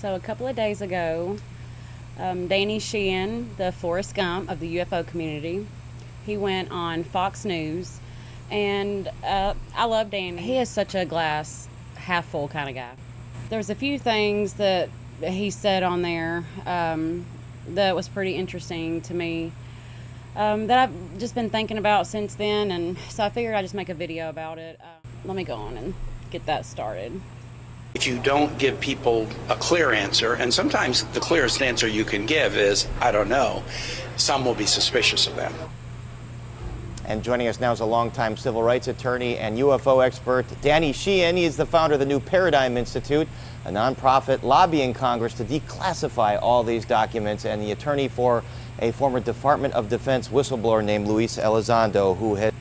So a couple of days ago, Danny Sheehan, the Forrest Gump of the UFO community, he went on Fox News, and I love Danny. He is such a glass half full kind of guy. There's a few things that he said on there that was pretty interesting to me, that I've just been thinking about since then, and so I figured I'd just make a video about it. Let me go on and get that started. If you don't give people a clear answer, and sometimes the clearest answer you can give is, I don't know, some will be suspicious of that. And joining us now is a longtime civil rights attorney and UFO expert, Danny Sheehan. He is the founder of the New Paradigm Institute, a nonprofit lobbying Congress to declassify all these documents, and the attorney for a former Department of Defense whistleblower named Luis Elizondo, who had...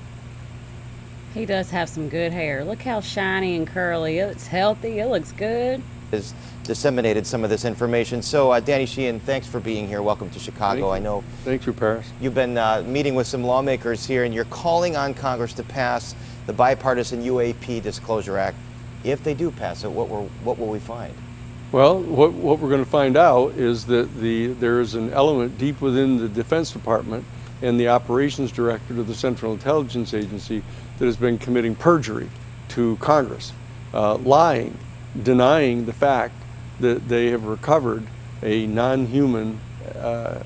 He does have some good hair. Look how shiny and curly. It's healthy. It looks good. Has disseminated some of this information. So, Danny Sheehan, thanks for being here. Welcome to Chicago. I know. Thank you, Paris. You've been meeting with some lawmakers here, and you're calling on Congress to pass the bipartisan UAP Disclosure Act. If they do pass it, what will we find? Well, what we're going to find out is that there is an element deep within the Defense Department and the operations director of the Central Intelligence Agency that has been committing perjury to Congress, lying, denying the fact that they have recovered a non-human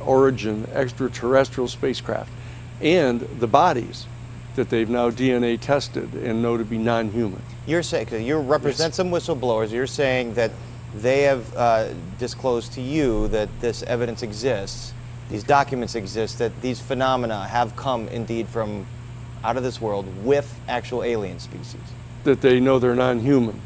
origin extraterrestrial spacecraft and the bodies that they've now DNA tested and know to be non-human. You're saying, because you represent some whistleblowers, you're saying that they have disclosed to you that this evidence exists, these documents exist, that these phenomena have come indeed from out of this world with actual alien species. That they know they're non-human.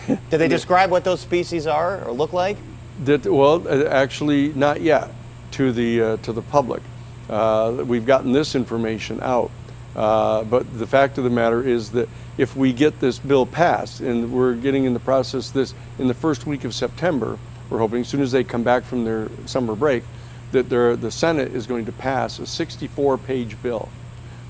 Did they describe what those species are or look like? Well, actually not yet to the public. We've gotten this information out. But the fact of the matter is that if we get this bill passed, and we're getting in the process this in the first week of September, we're hoping as soon as they come back from their summer break, that the Senate is going to pass a 64-page bill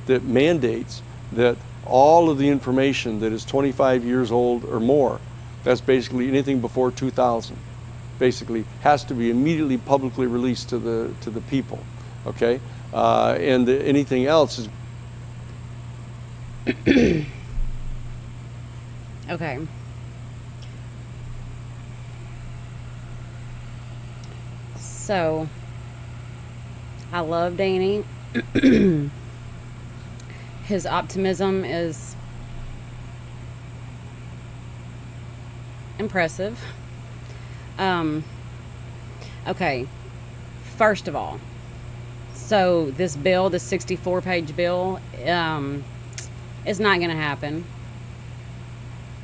that mandates that all of the information that is 25 years old or more, that's basically anything before 2000, basically has to be immediately publicly released to the people, okay? And anything else is... Okay. So, I love Danny. His optimism is impressive. Okay, first of all, so this bill, the 64-page bill, is not going to happen.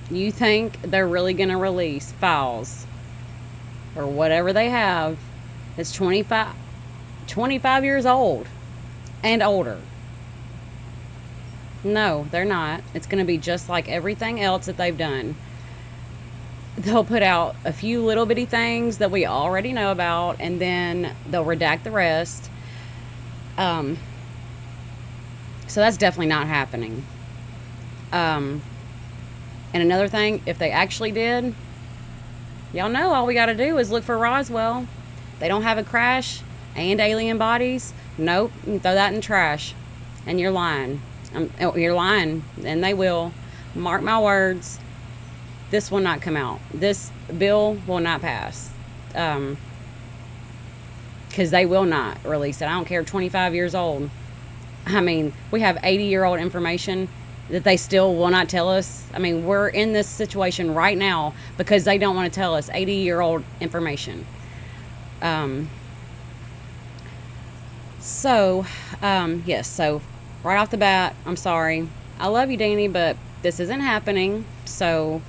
You think they're really going to release files or whatever they have that's 25 years old and older? No, they're not. It's going to be just like everything else that they've done. They'll put out a few little bitty things that we already know about, and then they'll redact the rest. So that's definitely not happening. And another thing, if they actually did, y'all know all we got to do is look for Roswell. They don't have a crash and alien bodies. Nope, you can throw that in the trash. And you're lying. You're lying, and they will. Mark my words. This will not come out. This bill will not pass. Because they will not release it. I don't care, 25 years old. I mean, we have 80-year-old information that they still will not tell us. I mean, we're in this situation right now because they don't want to tell us 80-year-old information. Yes, so right off the bat, I'm sorry. I love you, Danny, but this isn't happening. So,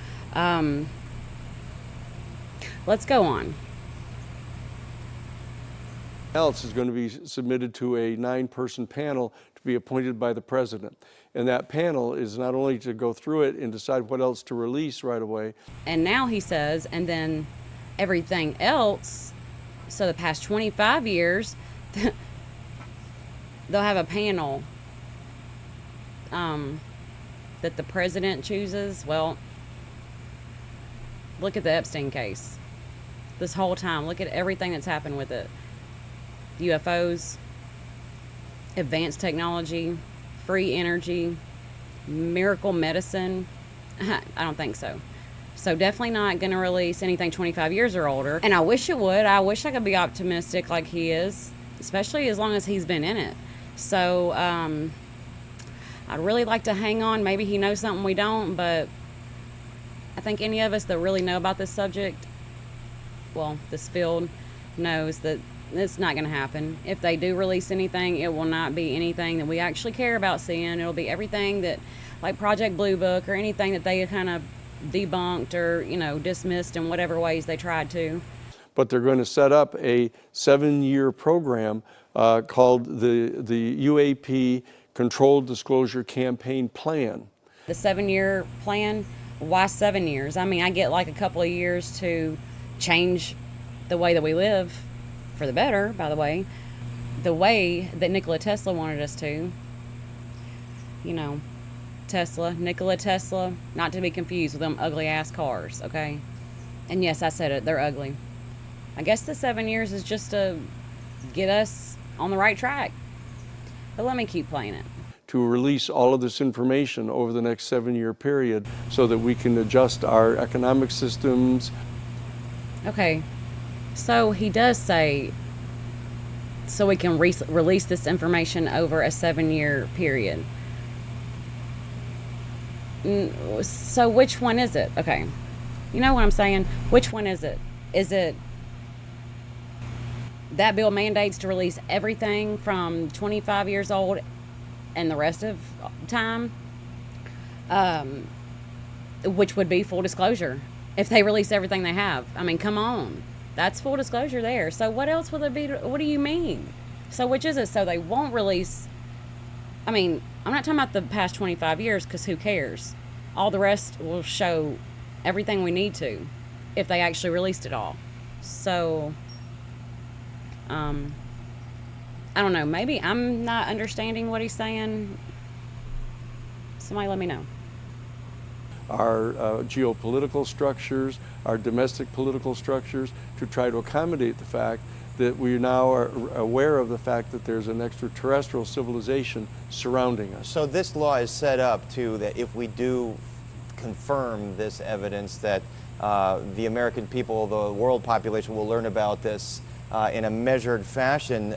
let's go on. Else is going to be submitted to a 9-person panel to be appointed by the president. And that panel is not only to go through it and decide what else to release right away. And now he says, and then everything else, so the past 25 years, they'll have a panel that the president chooses. Well, look at the Epstein case. this whole time. Look at everything that's happened with it. UFOs, advanced technology, free energy, miracle medicine. I don't think so. So definitely not going to release anything 25 years or older. And I wish it would. I wish I could be optimistic like he is, especially as long as he's been in it. So I'd really like to hang on. Maybe he knows something we don't, but I think any of us that really know about this subject, well, this field, knows that it's not going to happen. If they do release anything, it will not be anything that we actually care about seeing. It'll be everything that, like Project Blue Book or anything that they kind of debunked or, dismissed in whatever ways they tried to. But they're going to set up a 7-year program called the UAP Controlled Disclosure Campaign Plan. The 7-year plan, why 7 years? I mean, I get like a couple of years to change the way that we live for the better, by the way. The way that Nikola Tesla wanted us to, Nikola Tesla, not to be confused with them ugly ass cars, okay? And yes, I said it, they're ugly. I guess the 7 years is just to get us on the right track. But let me keep playing it. To release all of this information over the next 7-year period so that we can adjust our economic systems. Okay, so he does say so we can release this information over a 7-year period. So which one is it? Okay, you know what I'm saying? Which one is it? Is it that bill mandates to release everything from 25 years old and the rest of time, which would be full disclosure if they release everything they have? I mean, come on, that's full disclosure there. So what else will it be? What do you mean? So which is it? So they won't release, I mean, I'm not talking about the past 25 years because who cares? All the rest will show everything we need to if they actually released it all. So I don't know, maybe I'm not understanding what he's saying. Somebody let me know. Our geopolitical structures, our domestic political structures, to try to accommodate the fact that we now are aware of the fact that there's an extraterrestrial civilization surrounding us. So this law is set up to that if we do confirm this evidence that the American people, the world population will learn about this in a measured fashion.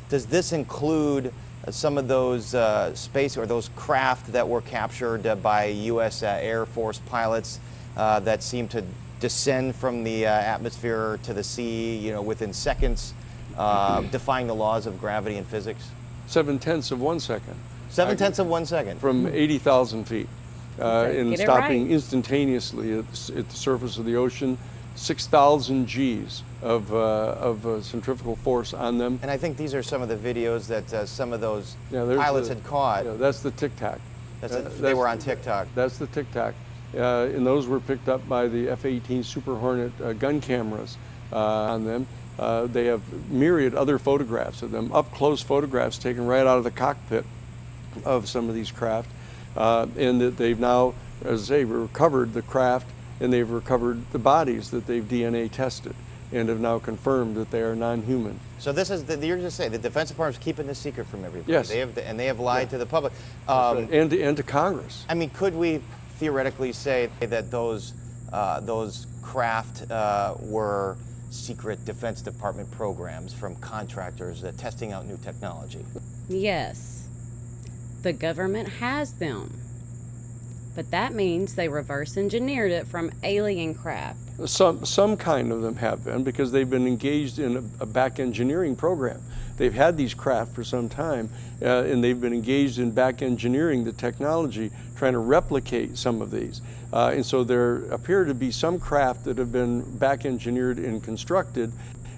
Does this include some of those space or those craft that were captured by U.S. Air Force pilots that seem to descend from the atmosphere to the sea, within seconds, defying the laws of gravity and physics? 0.7 of 1 second. 0.7 of 1 second. From 80,000 feet. And Get it stopping right. instantaneously at the surface of the ocean. 6,000 Gs of centrifugal force on them. And I think these are some of the videos that some of those there's pilots had caught. Yeah, that's the Tic Tac. They were on TikTok. That's the Tic Tac. And those were picked up by the F-18 Super Hornet gun cameras on them. They have myriad other photographs of them, up-close photographs taken right out of the cockpit of some of these craft. And that they've now, as I say, recovered the craft, and they've recovered the bodies that they've DNA tested and have now confirmed that they are non-human. So this is, you're just saying, the Defense Department's keeping this secret from everybody. Yes. They have lied to the public. Right. And to Congress. I mean, could we theoretically say that those craft were secret Defense Department programs from contractors testing out new technology? Yes, the government has them. But that means they reverse engineered it from alien craft. Some kind of them have been, because they've been engaged in a back engineering program. They've had these craft for some time, and they've been engaged in back engineering the technology, trying to replicate some of these. And so there appear to be some craft that have been back engineered and constructed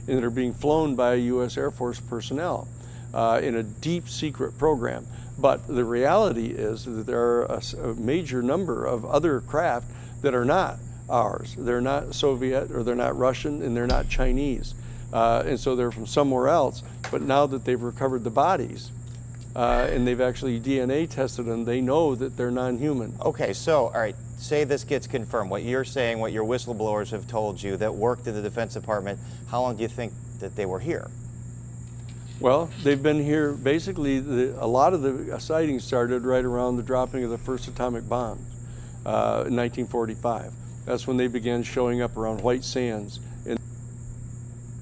and that are being flown by U.S. Air Force personnel in a deep secret program. But the reality is that there are a major number of other craft that are not ours. They're not Soviet, or they're not Russian, and they're not Chinese. And so they're from somewhere else. But now that they've recovered the bodies, and they've actually DNA tested them. They know that they're non-human. Okay, so, all right, say this gets confirmed. What you're saying, what your whistleblowers have told you that worked in the Defense Department, how long do you think that they were here? Well, they've been here, basically, a lot of the sightings started right around the dropping of the first atomic bombs in 1945. That's when they began showing up around White Sands. And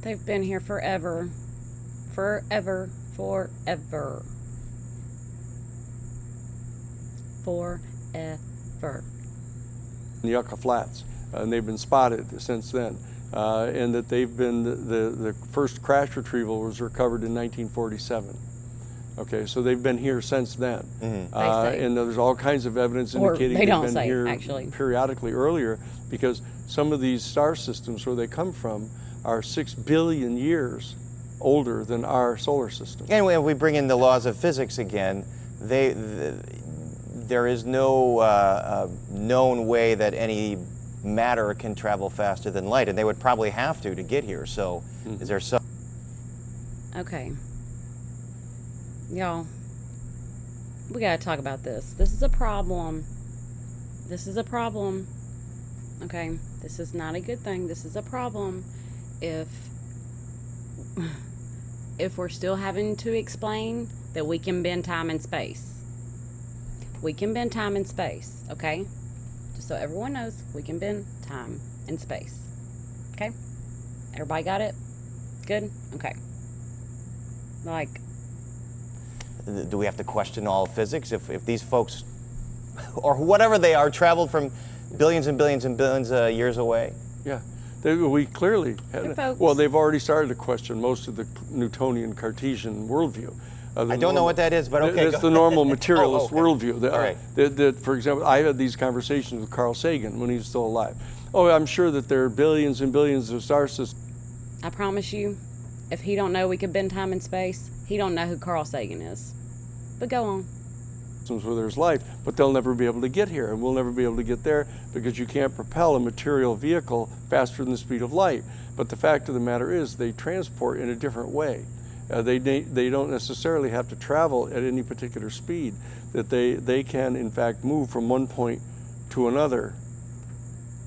They've been here forever. Forever. Forever. Forever. the Yucca Flats, and they've been spotted since then. And that they've been, the first crash retrieval was recovered in 1947. Okay, so they've been here since then. And there's all kinds of evidence indicating they've been here periodically earlier, because some of these star systems where they come from are 6 billion years older than our solar system. And when we bring in the laws of physics again, there is no known way that any matter can travel faster than light, and they would probably have to get here. So is there some... Okay. Y'all, we gotta talk about this. This is a problem. This is a problem. Okay? This is not a good thing. This is a problem. If we're still having to explain that we can bend time and space. We can bend time and space, okay? Just so everyone knows, we can bend time and space. Okay? Everybody got it? Good? Okay. Like, do we have to question all physics if these folks, or whatever they are, traveled from billions and billions and billions of years away? Yeah. We clearly, well, they've already started to question most of the Newtonian Cartesian worldview. I don't know what that is, but okay. It's the normal materialist worldview. All right. That, for example, I had these conversations with Carl Sagan when he was still alive. Oh, I'm sure that there are billions and billions of star systems. I promise you, if he don't know we could bend time and space, he don't know who Carl Sagan is. But go on. Where there's life, but they'll never be able to get here, and we'll never be able to get there because you can't propel a material vehicle faster than the speed of light. But the fact of the matter is they transport in a different way. They don't necessarily have to travel at any particular speed, that they can in fact move from one point to another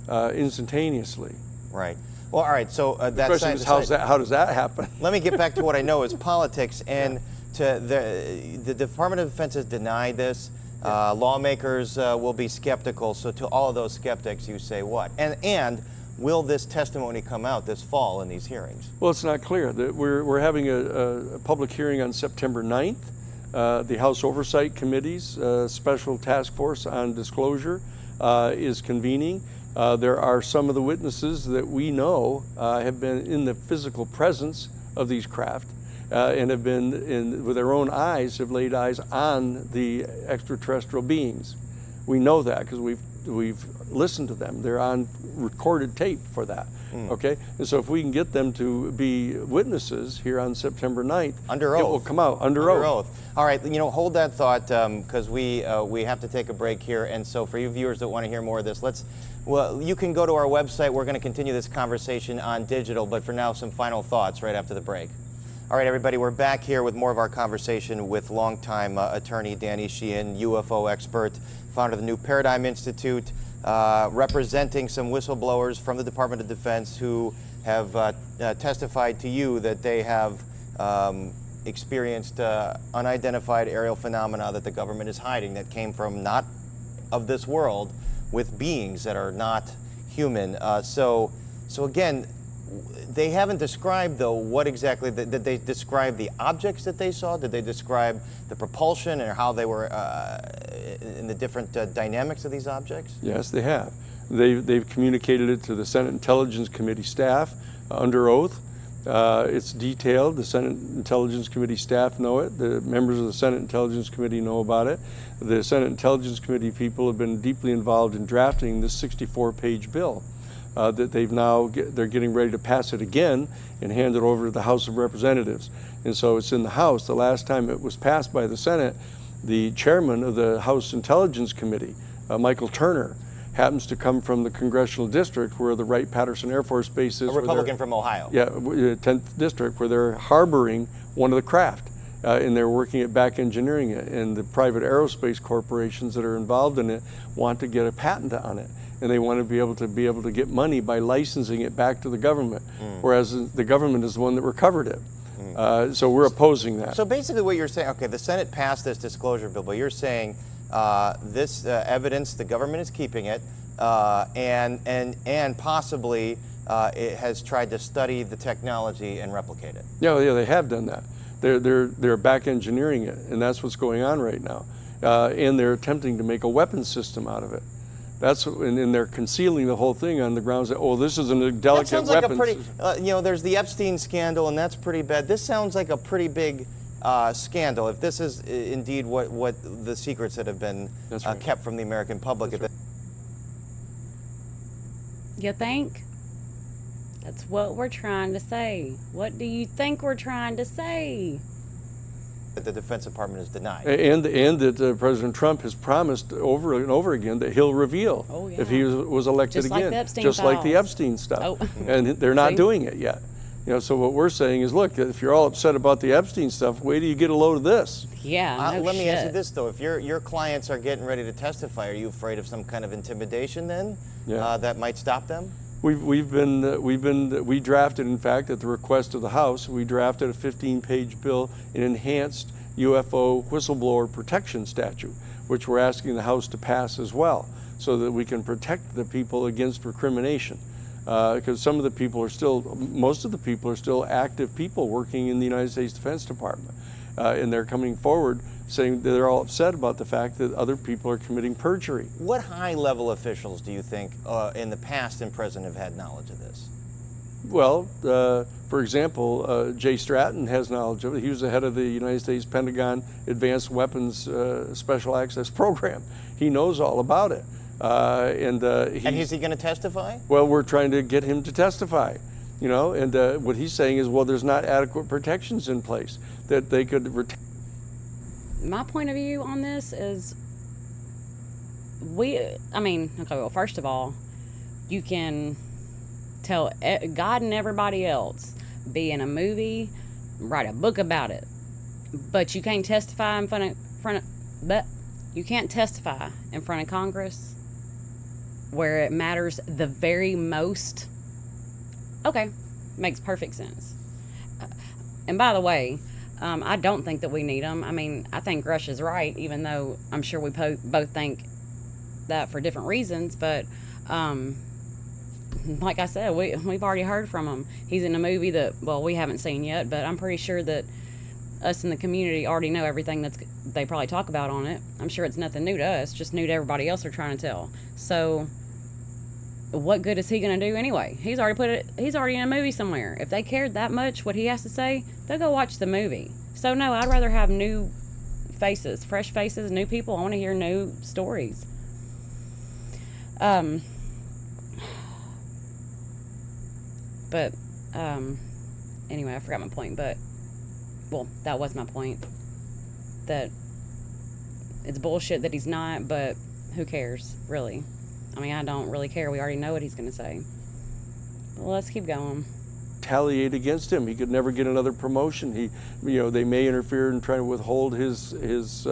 instantaneously. Right. Well, all right, so the question is, how does that happen? Let me get back to what I know is politics, and the Department of Defense has denied this. Lawmakers will be skeptical. So to all of those skeptics, you say what? And will this testimony come out this fall in these hearings? Well, it's not clear. We're having a public hearing on September 9th. The House Oversight Committee's Special Task Force on Disclosure is convening. There are some of the witnesses that we know have been in the physical presence of these craft. And have been, with their own eyes, have laid eyes on the extraterrestrial beings. We know that because we've listened to them. They're on recorded tape for that. Okay, and so if we can get them to be witnesses here on September 9th, under oath, it will come out under oath. All right, hold that thought, because we have to take a break here. And so for you viewers that want to hear more of this, you can go to our website. We're going to continue this conversation on digital, but for now, some final thoughts right after the break. All right, everybody, we're back here with more of our conversation with longtime attorney Danny Sheehan, UFO expert, founder of the New Paradigm Institute, representing some whistleblowers from the Department of Defense who have testified to you that they have experienced unidentified aerial phenomena that the government is hiding, that came from not of this world, with beings that are not human. So again, they haven't described, though, what exactly, did they describe the objects that they saw? Did they describe the propulsion and how they were in the different dynamics of these objects? Yes, they have. They've communicated it to the Senate Intelligence Committee staff under oath. It's detailed. The Senate Intelligence Committee staff know it. The members of the Senate Intelligence Committee know about it. The Senate Intelligence Committee people have been deeply involved in drafting this 64-page bill. That they're getting ready to pass it again and hand it over to the House of Representatives. And so it's in the House. The last time it was passed by the Senate, the chairman of the House Intelligence Committee, Michael Turner, happens to come from the congressional district where the Wright-Patterson Air Force Base is. A Republican from Ohio. Yeah, 10th district, where they're harboring one of the craft. and they're working at back engineering it. And the private aerospace corporations that are involved in it want to get a patent on it, and they want to be able to get money by licensing it back to the government, whereas the government is the one that recovered it. So we're opposing that. So basically, what you're saying, okay, the Senate passed this disclosure bill, but you're saying this evidence, the government is keeping it, and possibly it has tried to study the technology and replicate it. Yeah, they have done that. They're back engineering it, and that's what's going on right now. And they're attempting to make a weapons system out of it. And they're concealing the whole thing on the grounds that, oh, this is a delicate That sounds like weapons. a pretty, you know, there's the Epstein scandal, and that's pretty bad. This sounds like a pretty big scandal. If this is indeed what the secrets that have been right. kept from the American public. That's right. You think? That's what we're trying to say. What do you think we're trying to say? That the Defense Department has denied. And that President Trump has promised over and over again that he'll reveal if he was elected Just like again. the Epstein Just like the files. Epstein stuff. Oh. And they're not See? doing it yet. You know, so what we're saying is, look, if you're all upset about the Epstein stuff, wait till you get a load of this. Yeah, no Let me ask you shit. this though: if your clients are getting ready to testify, are you afraid of some kind of intimidation then that might stop them? We drafted, in fact, at the request of the House, we drafted a 15-page bill, an enhanced UFO whistleblower protection statute, which we're asking the House to pass as well, so that we can protect the people against recrimination. Because most of the people are still active people working in the United States Defense Department. And they're coming forward saying that they're all upset about the fact that other people are committing perjury. What high-level officials do you think in the past and present have had knowledge of this? Well, for example, Jay Stratton has knowledge of it. He was the head of the United States Pentagon Advanced Weapons Special Access Program. He knows all about it. And is he going to testify? Well, we're trying to get him to testify, you know, and what he's saying is, well, there's not adequate protections in place that they could My point of view on this is first of all, you can tell God and everybody else, be in a movie, write a book about it, but you can't testify in front of you can't testify in front of Congress where it matters the very most. Okay, makes perfect sense. And by the way, I don't think that we need them. I mean, I think Rush is right, even though I'm sure we both think that for different reasons. But like I said, we've already heard from him. He's in a movie that, well, we haven't seen yet, but I'm pretty sure that us in the community already know everything they probably talk about on it. I'm sure it's nothing new to us, just new to everybody else they're trying to tell. So what good is he going to do anyway? He's already in a movie somewhere. If they cared that much what he has to say, they'll go watch the movie. So no, I'd rather have new faces, fresh faces, new people. I want to hear new stories. But anyway, I forgot my point, but well, that was my point. That it's bullshit that he's not, but who cares, really? I mean, I don't really care. We already know what he's going to say. Well, let's keep going. Retaliate against him. He could never get another promotion. They may interfere and try to withhold his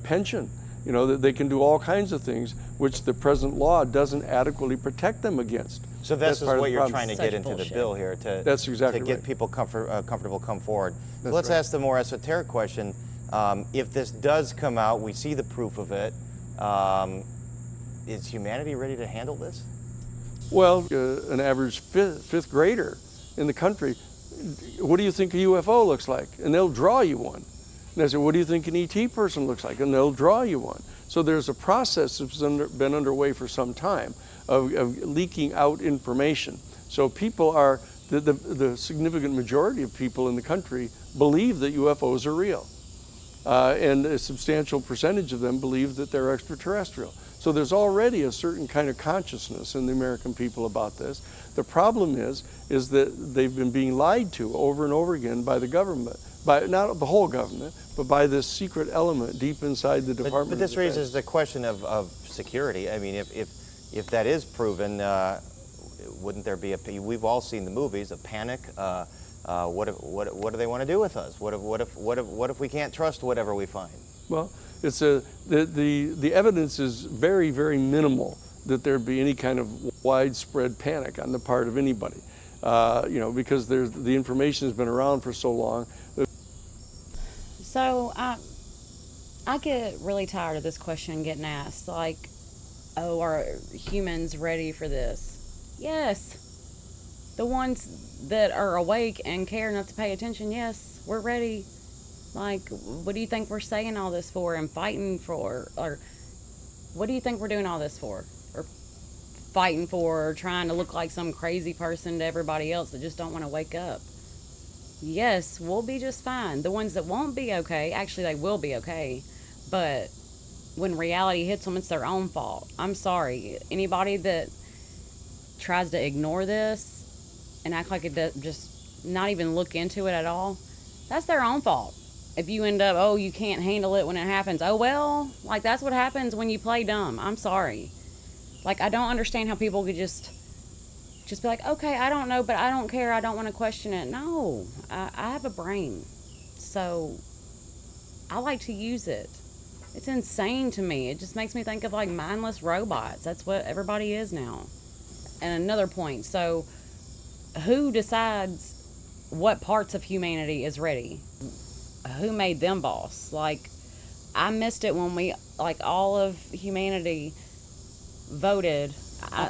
pension. You know, that they can do all kinds of things which the present law doesn't adequately protect them against. So this is what you're trying to Such get into bullshit. the bill here That's exactly to get right. people comfortable come forward. That's Let's right. ask the more esoteric question. If this does come out, we see the proof of it. Is humanity ready to handle this? Well, an average fifth grader in the country, what do you think a UFO looks like? And they'll draw you one. And they say, what do you think an ET person looks like? And they'll draw you one. So there's a process that's been underway for some time of leaking out information. So people are, the significant majority of people in the country believe that UFOs are real. And a substantial percentage of them believe that they're extraterrestrial. So there's already a certain kind of consciousness in the American people about this. The problem is that they've been being lied to over and over again by the government, by not the whole government, but by this secret element deep inside the Department But this of Defense. raises the question of security. I mean, if that is proven, wouldn't there be we've all seen the movies, a panic, What do they want to do with us? What if we can't trust whatever we find? Well, the evidence is very, very minimal that there'd be any kind of widespread panic on the part of anybody. Because the information has been around for so long. So I get really tired of this question getting asked, like, oh, are humans ready for this? Yes. The ones that are awake and care enough to pay attention, yes, we're ready. Like, what do you think we're saying all this for and fighting for? Or what do you think we're doing all this for? Or fighting for, or trying to look like some crazy person to everybody else that just don't want to wake up? Yes, we'll be just fine. The ones that won't be okay, actually they will be okay, but when reality hits them, it's their own fault. I'm sorry. Anybody that tries to ignore this and act like it does, just not even look into it at all, that's their own fault. If you end up, oh, you can't handle it when it happens, oh well, like that's what happens when you play dumb. I'm sorry. Like, I don't understand how people could just be like, okay, I don't know, but I don't care, I don't want to question it. No, I have a brain, so I like to use it. It's insane to me. It just makes me think of like mindless robots. That's what everybody is now. And another point, so who decides what parts of humanity is ready? Who made them boss? Like, I missed it when all of humanity voted.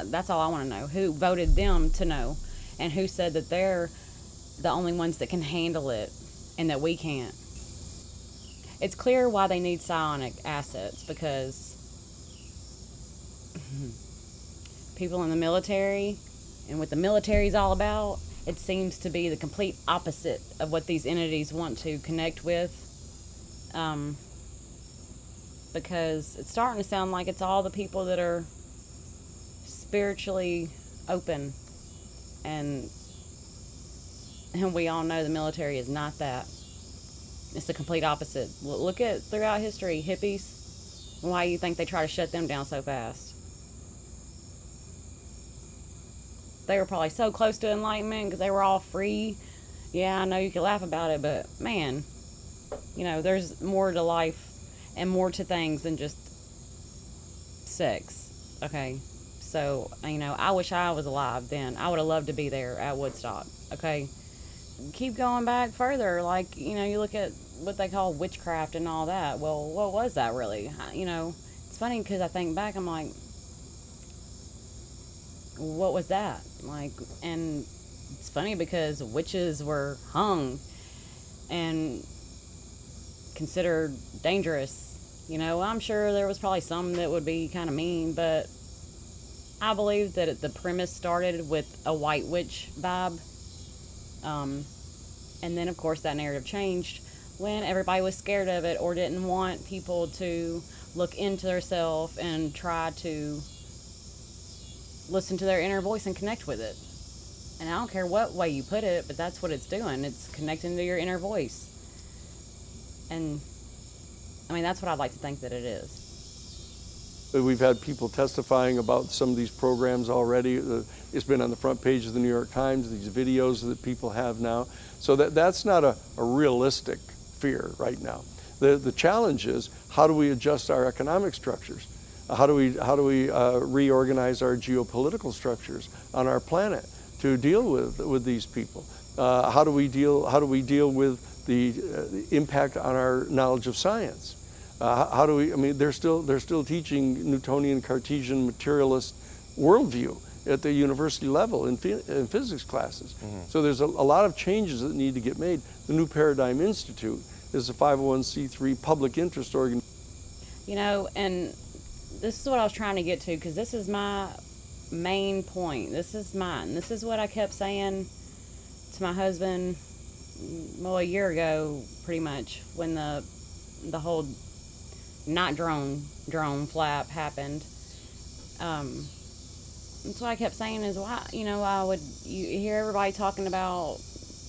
That's all I want to know. Who voted them to know, and who said that they're the only ones that can handle it and that we can't? It's clear why they need psionic assets, because people in the military and what the military is all about, it seems to be the complete opposite of what these entities want to connect with. Because it's starting to sound like it's all the people that are spiritually open, and we all know the military is not that. It's the complete opposite. Look at throughout history, hippies. Why do you think they try to shut them down so fast? They were probably so close to enlightenment because they were all free. Yeah, I know you can laugh about it, but man, there's more to life and more to things than just sex. Okay, so I wish I was alive then. I would have loved to be there at Woodstock. Okay, keep going back further, like you look at what they call witchcraft and all that. Well, what was that really? It's funny because I think back, I'm like, what was that like? And it's funny because witches were hung and considered dangerous. I'm sure there was probably some that would be kind of mean, but I believe that the premise started with a white witch vibe. And then, of course, that narrative changed when everybody was scared of it or didn't want people to look into themselves and try to listen to their inner voice and connect with it. And I don't care what way you put it, but that's what it's doing. It's connecting to your inner voice. And, that's what I'd like to think that it is. We've had people testifying about some of these programs already. It's been on the front page of the New York Times, these videos that people have now. So that's not a realistic fear right now. The challenge is, how do we adjust our economic structures? How do we reorganize our geopolitical structures on our planet to deal with these people? How do we deal with the impact on our knowledge of science? How do we? They're still teaching Newtonian Cartesian materialist worldview at the university level in physics classes. Mm-hmm. So there's a lot of changes that need to get made. The New Paradigm Institute is a 501c3 public interest organization. And this is what I was trying to get to, because this is my main point. This is mine. This is what I kept saying to my husband, a year ago, pretty much, when the whole not drone flap happened. That's what I kept saying is, why, you hear everybody talking about,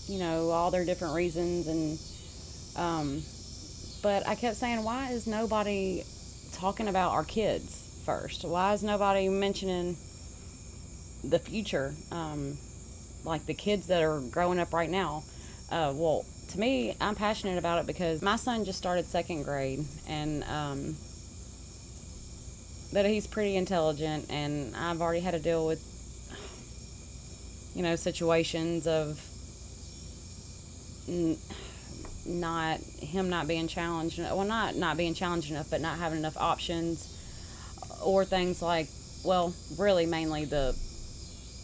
all their different reasons, and, but I kept saying, why is nobody talking about our kids first? Why is nobody mentioning the future? like the kids that are growing up right now. Well, to me, I'm passionate about it because my son just started second grade, and that he's pretty intelligent, and I've already had to deal with, situations of not being challenged, well, not being challenged enough, but not having enough options, or things like, well, really mainly the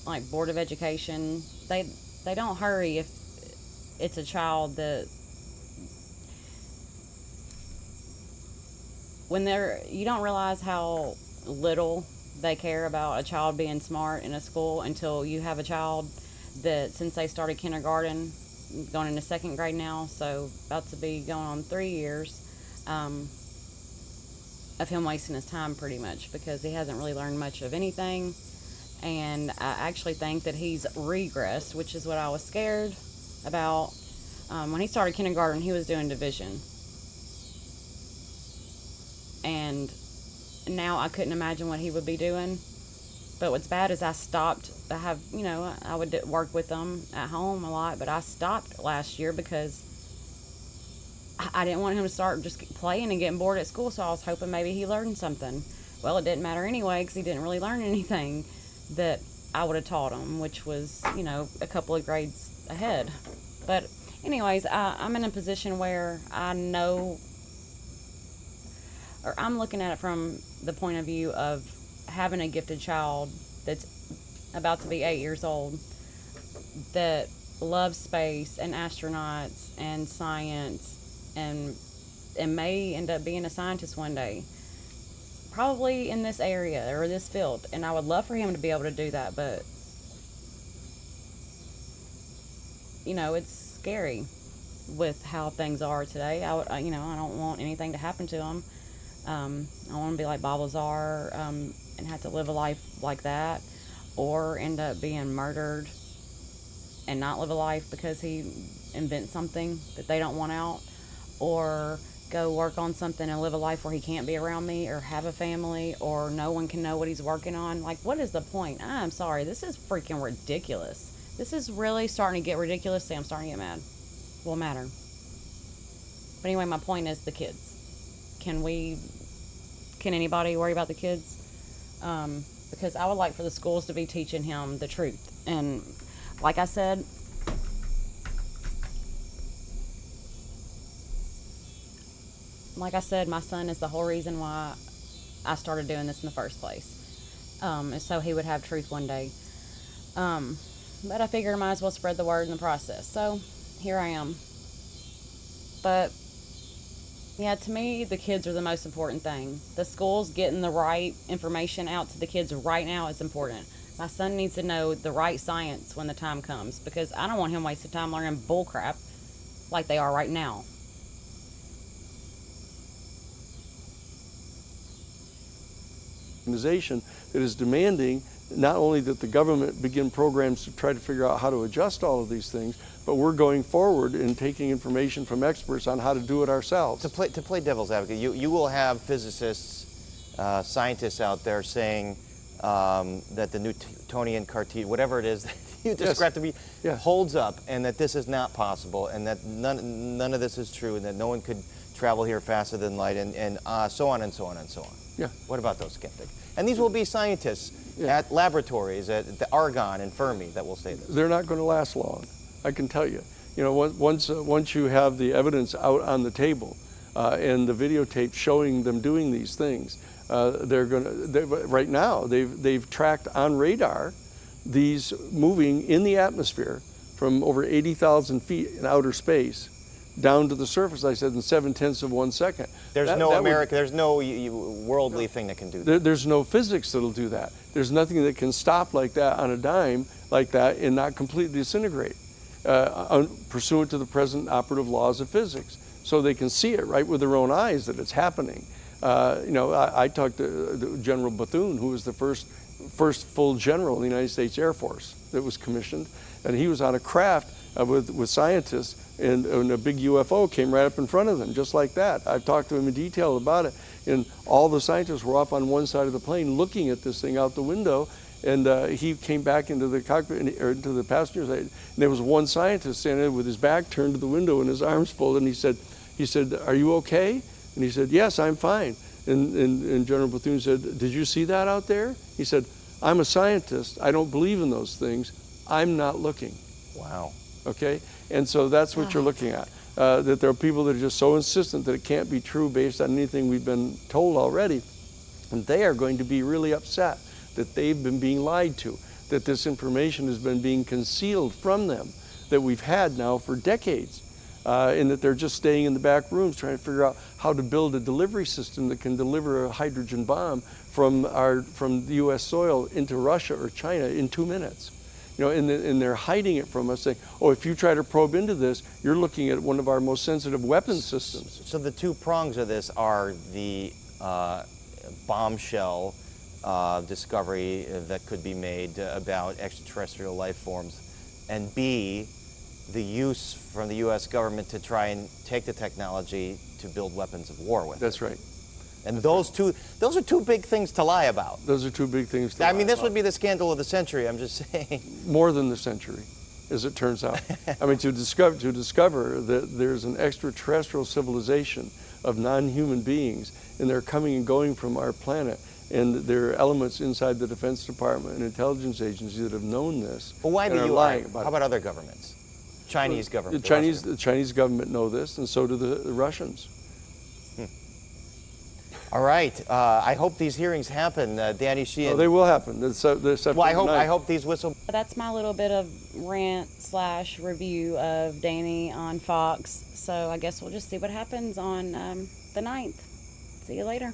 like Board of Education. They don't hurry if it's a child that you don't realize how little they care about a child being smart in a school until you have a child that, since they started kindergarten, going into second grade now, so about to be going on 3 years of him wasting his time pretty much, because he hasn't really learned much of anything. And I actually think that he's regressed, which is what I was scared about. When he started kindergarten, he was doing division, and now I couldn't imagine what he would be doing. But what's bad is I stopped. I would work with them at home a lot, but I stopped last year because I didn't want him to start just playing and getting bored at school, so I was hoping maybe he learned something. Well, it didn't matter anyway, because he didn't really learn anything that I would have taught him, which was, a couple of grades ahead. But anyways, I'm in a position where I know, or I'm looking at it from the point of view of having a gifted child that's about to be 8 years old, that loves space and astronauts and science, and may end up being a scientist one day, probably in this area or this field. And I would love for him to be able to do that, but it's scary with how things are today. I don't want anything to happen to him. I want to be like Bob Lazar, and have to live a life like that, or end up being murdered and not live a life because he invents something that they don't want out, or go work on something and live a life where he can't be around me or have a family, or no one can know what he's working on. Like, what is the point? I'm sorry, this is freaking ridiculous. This is really starting to get ridiculous. See, I'm starting to get mad. Will matter. But anyway, my point is the kids. Can anybody worry about the kids? Because I would like for the schools to be teaching him the truth. And like I said, my son is the whole reason why I started doing this in the first place. So he would have truth one day. But I figured I might as well spread the word in the process. So here I am. But yeah, to me, the kids are the most important thing. The schools getting the right information out to the kids right now is important. My son needs to know the right science when the time comes, because I don't want him wasting time learning bullcrap like they are right now. Organization that is demanding not only that the government begin programs to try to figure out how to adjust all of these things, but we're going forward and taking information from experts on how to do it ourselves. To play devil's advocate, you will have physicists, scientists out there saying that the Newtonian Cartesian, whatever it is that you described to me, holds up, and that this is not possible, and that none of this is true, and that no one could travel here faster than light, and so on and so on and so on. Yeah. What about those skeptics? And these will be scientists at laboratories, at the Argonne and Fermi, that will say this. They're not going to last long, I can tell you. Once you have the evidence out on the table and the videotape showing them doing these things, right now they've tracked on radar these moving in the atmosphere from over 80,000 feet in outer space down to the surface, I said, in 0.7 of 1 second. There's no worldly thing that can do that. There's no physics that'll do that. There's nothing that can stop like that on a dime like that and not completely disintegrate, pursuant to the present operative laws of physics. So they can see it right with their own eyes that it's happening. I talked to General Bethune, who was the first full general in the United States Air Force that was commissioned, and he was on a craft with scientists and a big UFO came right up in front of them, just like that. I've talked to him in detail about it, and all the scientists were off on one side of the plane looking at this thing out the window, and he came back into the cockpit, or into the passenger side, and there was one scientist standing there with his back turned to the window and his arms folded, and he said, "Are you okay?" And he said, "Yes, I'm fine." And General Bethune said, "Did you see that out there?" He said, "I'm a scientist. I don't believe in those things. I'm not looking." Wow. Okay? And so that's what you're looking at. That there are people that are just so insistent that it can't be true based on anything we've been told already. And they are going to be really upset that they've been being lied to, that this information has been being concealed from them, that we've had now for decades. And that they're just staying in the back rooms trying to figure out how to build a delivery system that can deliver a hydrogen bomb from the U.S. soil into Russia or China in 2 minutes. You know, and they're hiding it from us, saying, "Oh, if you try to probe into this, you're looking at one of our most sensitive weapons systems." So the two prongs of this are the bombshell discovery that could be made about extraterrestrial life forms, and B, the use from the U.S. government to try and take the technology to build weapons of war with. That's right. And those are two big things to lie about. Those are two big things to I lie mean, this about. would be the scandal of the century, I'm just saying. More than the century, as it turns out. I mean, to discover that there's an extraterrestrial civilization of non-human beings, and they're coming and going from our planet, and there are elements inside the Defense Department and intelligence agencies that have known this. Well, why and do are you lying lie? about How it. about other governments? Chinese government. The Chinese government know this, and so do the Russians. All right. I hope these hearings happen, Danny Sheehan. Oh, they will happen. Well, I hope these That's my little bit of rant/review of Danny on Fox. So I guess we'll just see what happens on the 9th. See you later.